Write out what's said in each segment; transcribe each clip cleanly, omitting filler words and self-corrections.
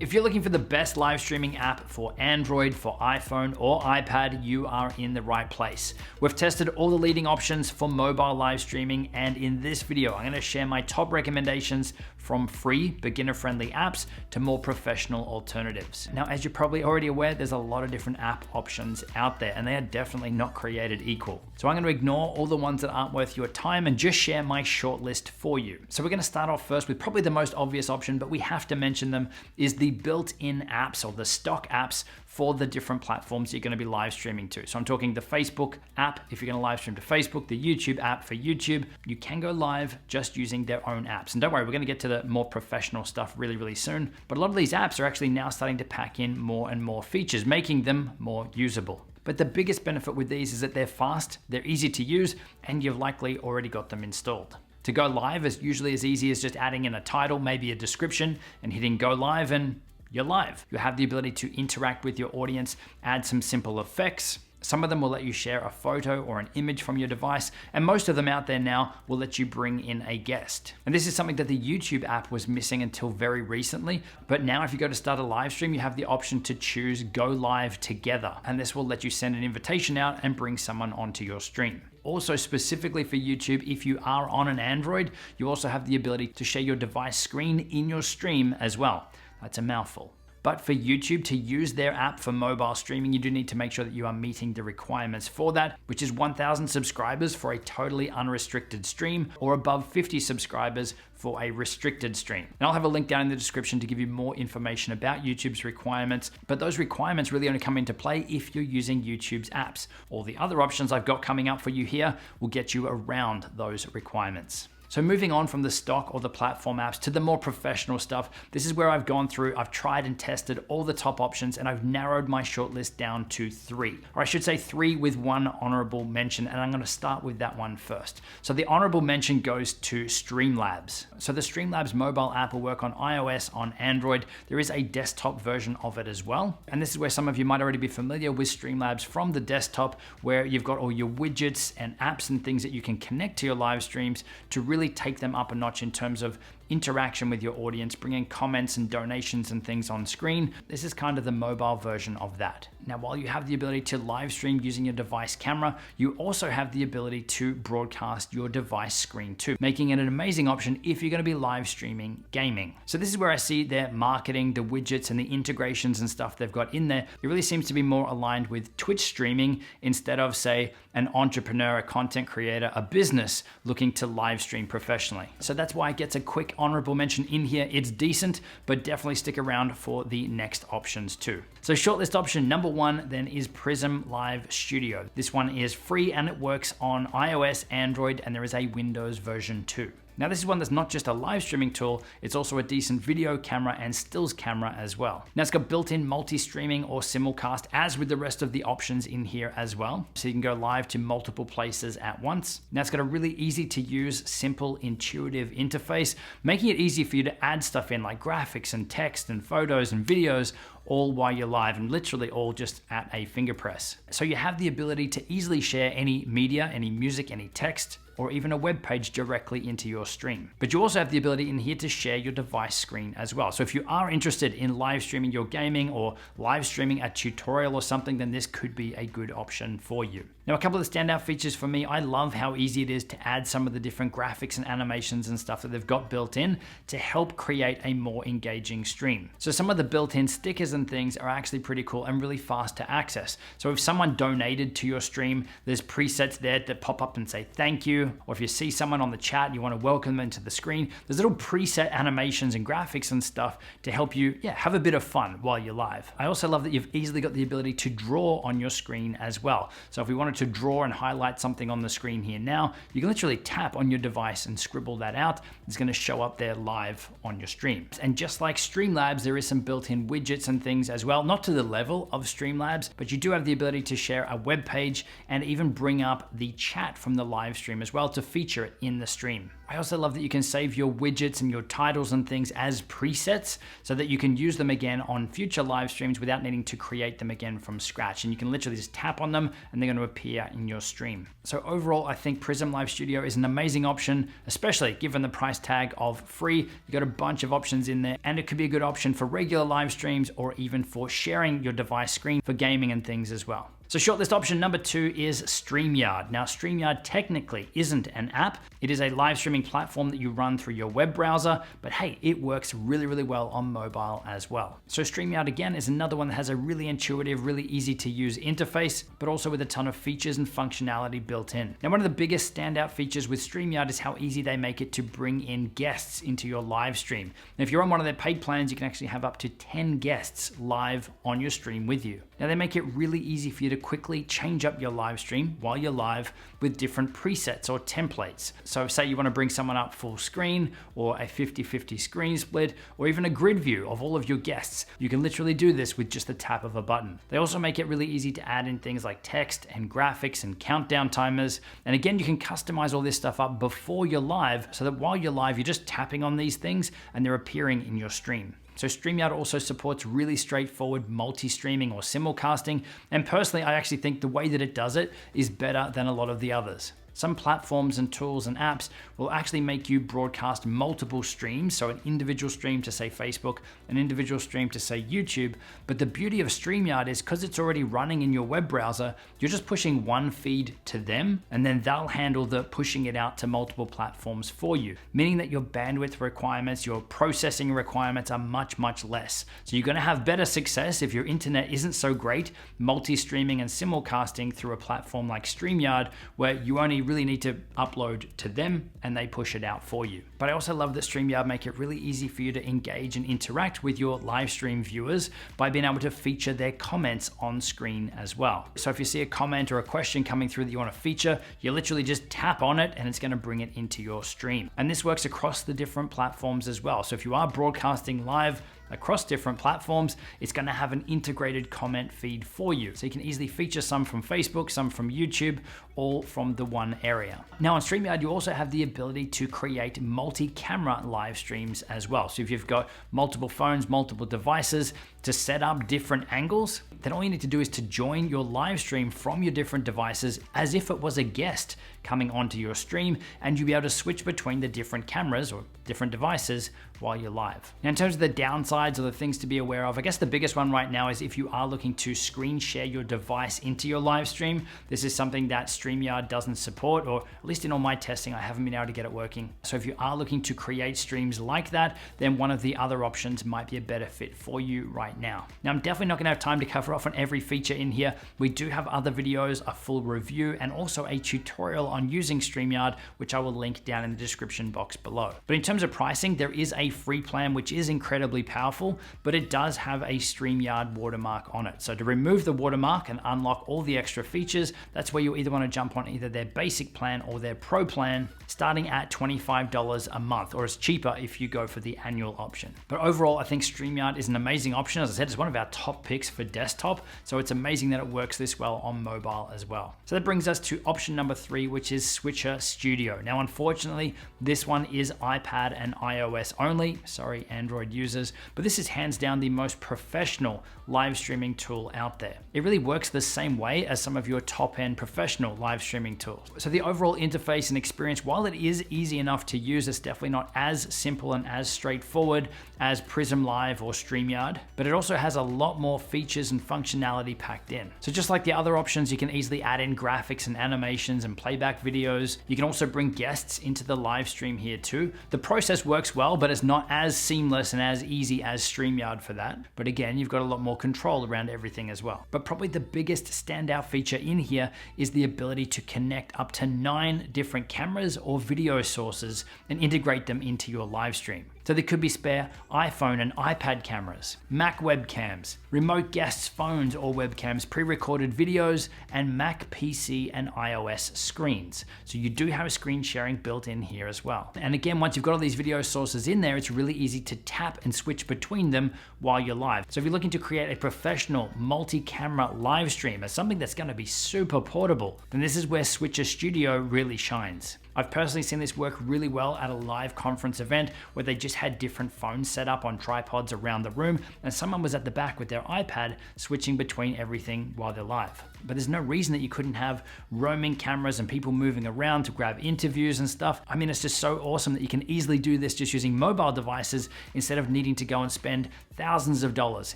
If you're looking for the best live streaming app for Android, for iPhone, or iPad, you are in the right place. We've tested all the leading options for mobile live streaming, and in this video, I'm gonna share my top recommendations from free, beginner-friendly apps to more professional alternatives. Now, as you're probably already aware, there's a lot of different app options out there, and they are definitely not created equal. So I'm gonna ignore all the ones that aren't worth your time and just share my short list for you. So we're gonna start off first with probably the most obvious option, but we have to mention them, is the built-in apps or the stock apps for the different platforms you're gonna be live streaming to. So I'm talking the Facebook app, if you're gonna live stream to Facebook, the YouTube app for YouTube. You can go live just using their own apps. And don't worry, we're gonna get to the more professional stuff really, really soon. But a lot of these apps are actually now starting to pack in more and more features, making them more usable. But the biggest benefit with these is that they're fast, they're easy to use, and you've likely already got them installed. To go live is usually as easy as just adding in a title, maybe a description, and hitting go live, and you're live. You have the ability to interact with your audience, add some simple effects. Some of them will let you share a photo or an image from your device, and most of them out there now will let you bring in a guest. And this is something that the YouTube app was missing until very recently, but now if you go to start a live stream, you have the option to choose go live together, and this will let you send an invitation out and bring someone onto your stream. Also, specifically for YouTube, if you are on an Android, you also have the ability to share your device screen in your stream as well. That's a mouthful. But for YouTube to use their app for mobile streaming, you do need to make sure that you are meeting the requirements for that, which is 1,000 subscribers for a totally unrestricted stream, or above 50 subscribers for a restricted stream. And I'll have a link down in the description to give you more information about YouTube's requirements, but those requirements really only come into play if you're using YouTube's apps. All the other options I've got coming up for you here will get you around those requirements. So moving on from the stock or the platform apps to the more professional stuff, this is where I've gone through, I've tried and tested all the top options, and I've narrowed my shortlist down to 3. Or I should say 3 with one honorable mention, and I'm gonna start with that one first. So the honorable mention goes to Streamlabs. So the Streamlabs mobile app will work on iOS, on Android. There is a desktop version of it as well. And this is where some of you might already be familiar with Streamlabs from the desktop, where you've got all your widgets and apps and things that you can connect to your live streams to really take them up a notch in terms of interaction with your audience, bringing comments and donations and things on screen. This is kind of the mobile version of that. Now, while you have the ability to live stream using your device camera, you also have the ability to broadcast your device screen too, making it an amazing option if you're gonna be live streaming gaming. So this is where I see their marketing, the widgets and the integrations and stuff they've got in there. It really seems to be more aligned with Twitch streaming instead of, say, an entrepreneur, a content creator, a business looking to live stream professionally. So that's why it gets a quick honorable mention in here. It's decent, but definitely stick around for the next options too. So shortlist option number 1 then is Prism Live Studio. This one is free and it works on iOS, Android, and there is a Windows version too. Now this is one that's not just a live streaming tool, it's also a decent video camera and stills camera as well. Now it's got built-in multi-streaming or simulcast, as with the rest of the options in here as well. So you can go live to multiple places at once. Now it's got a really easy to use, simple, intuitive interface, making it easy for you to add stuff in like graphics and text and photos and videos, all while you're live, and literally all just at a finger press. So you have the ability to easily share any media, any music, any text, or even a web page directly into your stream. But you also have the ability in here to share your device screen as well. So if you are interested in live streaming your gaming or live streaming a tutorial or something, then this could be a good option for you. Now, a couple of the standout features for me, I love how easy it is to add some of the different graphics and animations and stuff that they've got built in to help create a more engaging stream. So some of the built-in stickers and things are actually pretty cool and really fast to access. So if someone donated to your stream, there's presets there that pop up and say thank you. Or if you see someone on the chat and you want to welcome them to the screen, there's little preset animations and graphics and stuff to help you have a bit of fun while you're live. I also love that you've easily got the ability to draw on your screen as well. So if we wanted to draw and highlight something on the screen here now, you can literally tap on your device and scribble that out. It's going to show up there live on your stream. And just like Streamlabs, there is some built-in widgets and things as well, not to the level of Streamlabs, but you do have the ability to share a web page and even bring up the chat from the live stream as well to feature it in the stream. I also love that you can save your widgets and your titles and things as presets so that you can use them again on future live streams without needing to create them again from scratch. And you can literally just tap on them and they're going to appear in your stream. So overall, I think Prism Live Studio is an amazing option, especially given the price tag of free. You got a bunch of options in there, and it could be a good option for regular live streams or even for sharing your device screen for gaming and things as well. So shortlist option number 2 is StreamYard. Now, StreamYard technically isn't an app. It is a live streaming platform that you run through your web browser, but hey, it works really, really well on mobile as well. So StreamYard, again, is another one that has a really intuitive, really easy to use interface, but also with a ton of features and functionality built in. Now, one of the biggest standout features with StreamYard is how easy they make it to bring in guests into your live stream. And if you're on one of their paid plans, you can actually have up to 10 guests live on your stream with you. Now, they make it really easy for you to quickly change up your live stream while you're live with different presets or templates. So say you want to bring someone up full screen or a 50-50 screen split or even a grid view of all of your guests. You can literally do this with just the tap of a button. They also make it really easy to add in things like text and graphics and countdown timers. And again, you can customize all this stuff up before you're live so that while you're live, you're just tapping on these things and they're appearing in your stream. So StreamYard also supports really straightforward multi-streaming or simulcasting, and personally, I actually think the way that it does it is better than a lot of the others. Some platforms and tools and apps will actually make you broadcast multiple streams, so an individual stream to say Facebook, an individual stream to say YouTube, but the beauty of StreamYard is because it's already running in your web browser, you're just pushing one feed to them, and then they'll handle the pushing it out to multiple platforms for you, meaning that your bandwidth requirements, your processing requirements are much, much less. So you're going to have better success if your internet isn't so great, multi-streaming and simulcasting through a platform like StreamYard, where you only really need to upload to them and they push it out for you. But I also love that StreamYard make it really easy for you to engage and interact with your live stream viewers by being able to feature their comments on screen as well. So if you see a comment or a question coming through that you want to feature, you literally just tap on it and it's going to bring it into your stream. And this works across the different platforms as well. So if you are broadcasting live across different platforms, it's going to have an integrated comment feed for you. So you can easily feature some from Facebook, some from YouTube, all from the one area. Now on StreamYard, you also have the ability to create multi-camera live streams as well. So if you've got multiple phones, multiple devices to set up different angles, then all you need to do is to join your live stream from your different devices as if it was a guest coming onto your stream, and you'll be able to switch between the different cameras or different devices while you're live. Now in terms of the downsides or the things to be aware of, I guess the biggest one right now is if you are looking to screen share your device into your live stream, this is something that StreamYard doesn't support, or at least in all my testing, I haven't been able to get it working. So if you are looking to create streams like that, then one of the other options might be a better fit for you right now. Now I'm definitely not gonna have time to cover off on every feature in here. We do have other videos, a full review, and also a tutorial on using StreamYard, which I will link down in the description box below. But in terms of pricing, there is a free plan, which is incredibly powerful, but it does have a StreamYard watermark on it. So to remove the watermark and unlock all the extra features, that's where you either want to jump on either their basic plan or their pro plan, starting at $25 a month, or it's cheaper if you go for the annual option. But overall, I think StreamYard is an amazing option. As I said, it's one of our top picks for desktop, so it's amazing that it works this well on mobile as well. So that brings us to option number 3, which is Switcher Studio. Now, unfortunately, this one is iPad and iOS only. Sorry, Android users, but this is hands down the most professional live streaming tool out there. It really works the same way as some of your top-end professional live streaming tools. So the overall interface and experience, while it is easy enough to use, it's definitely not as simple and as straightforward as Prism Live or StreamYard, but it also has a lot more features and functionality packed in. So just like the other options, you can easily add in graphics and animations and playback videos. You can also bring guests into the live stream here too. The process works well, but it's not as seamless and as easy as StreamYard for that. But again, you've got a lot more control around everything as well. But probably the biggest standout feature in here is the ability to connect up to 9 different cameras or video sources and integrate them into your live stream. So there could be spare iPhone and iPad cameras, Mac webcams, remote guests' phones or webcams, pre-recorded videos, and Mac, PC, and iOS screens. So you do have screen sharing built in here as well. And again, once you've got all these video sources in there, it's really easy to tap and switch between them while you're live. So if you're looking to create a professional multi-camera live stream as something that's going to be super portable, then this is where Switcher Studio really shines. I've personally seen this work really well at a live conference event where they just had different phones set up on tripods around the room, and someone was at the back with their iPad switching between everything while they're live. But there's no reason that you couldn't have roaming cameras and people moving around to grab interviews and stuff. I mean, it's just so awesome that you can easily do this just using mobile devices instead of needing to go and spend thousands of dollars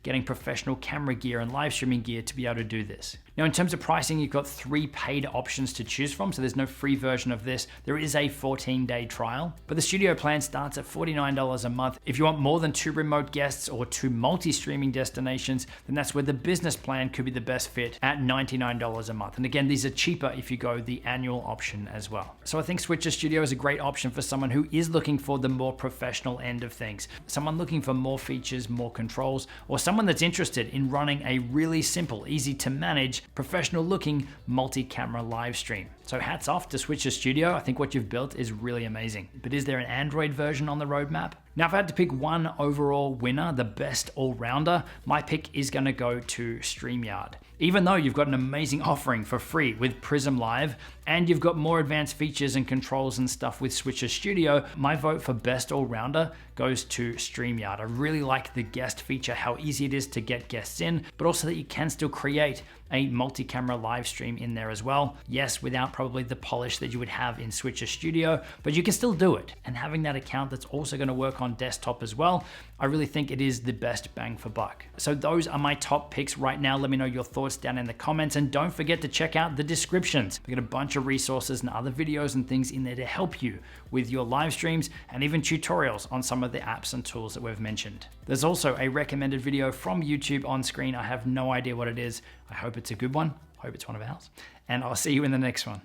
getting professional camera gear and live streaming gear to be able to do this. Now, in terms of pricing, you've got 3 paid options to choose from, so there's no free version of this. There is a 14-day trial, but the studio plan starts at $49 a month. If you want more than 2 remote guests or 2 multi-streaming destinations, then that's where the business plan could be the best fit at $99 a month. And again, these are cheaper if you go the annual option as well. So I think Switcher Studio is a great option for someone who is looking for the more professional end of things, someone looking for more features, more controls, or someone that's interested in running a really simple, easy to manage, professional looking multi-camera live stream. So hats off to Switcher Studio. I think what you've built is really amazing. But is there an Android version on the roadmap? Now, if I had to pick one overall winner, the best all-rounder, my pick is going to go to StreamYard. Even though you've got an amazing offering for free with Prism Live, and you've got more advanced features and controls and stuff with Switcher Studio, my vote for best all-rounder goes to StreamYard. I really like the guest feature, how easy it is to get guests in, but also that you can still create a multi-camera live stream in there as well. Yes, without probably the polish that you would have in Switcher Studio, but you can still do it. And having that account that's also going to work on desktop as well, I really think it is the best bang for buck. So those are my top picks right now. Let me know your thoughts down in the comments, and don't forget to check out the descriptions. We got a bunch of resources and other videos and things in there to help you with your live streams, and even tutorials on some of the apps and tools that we've mentioned. There's also a recommended video from YouTube on screen. I have no idea what it is. I hope it's a good one. I hope it's one of ours. And I'll see you in the next one.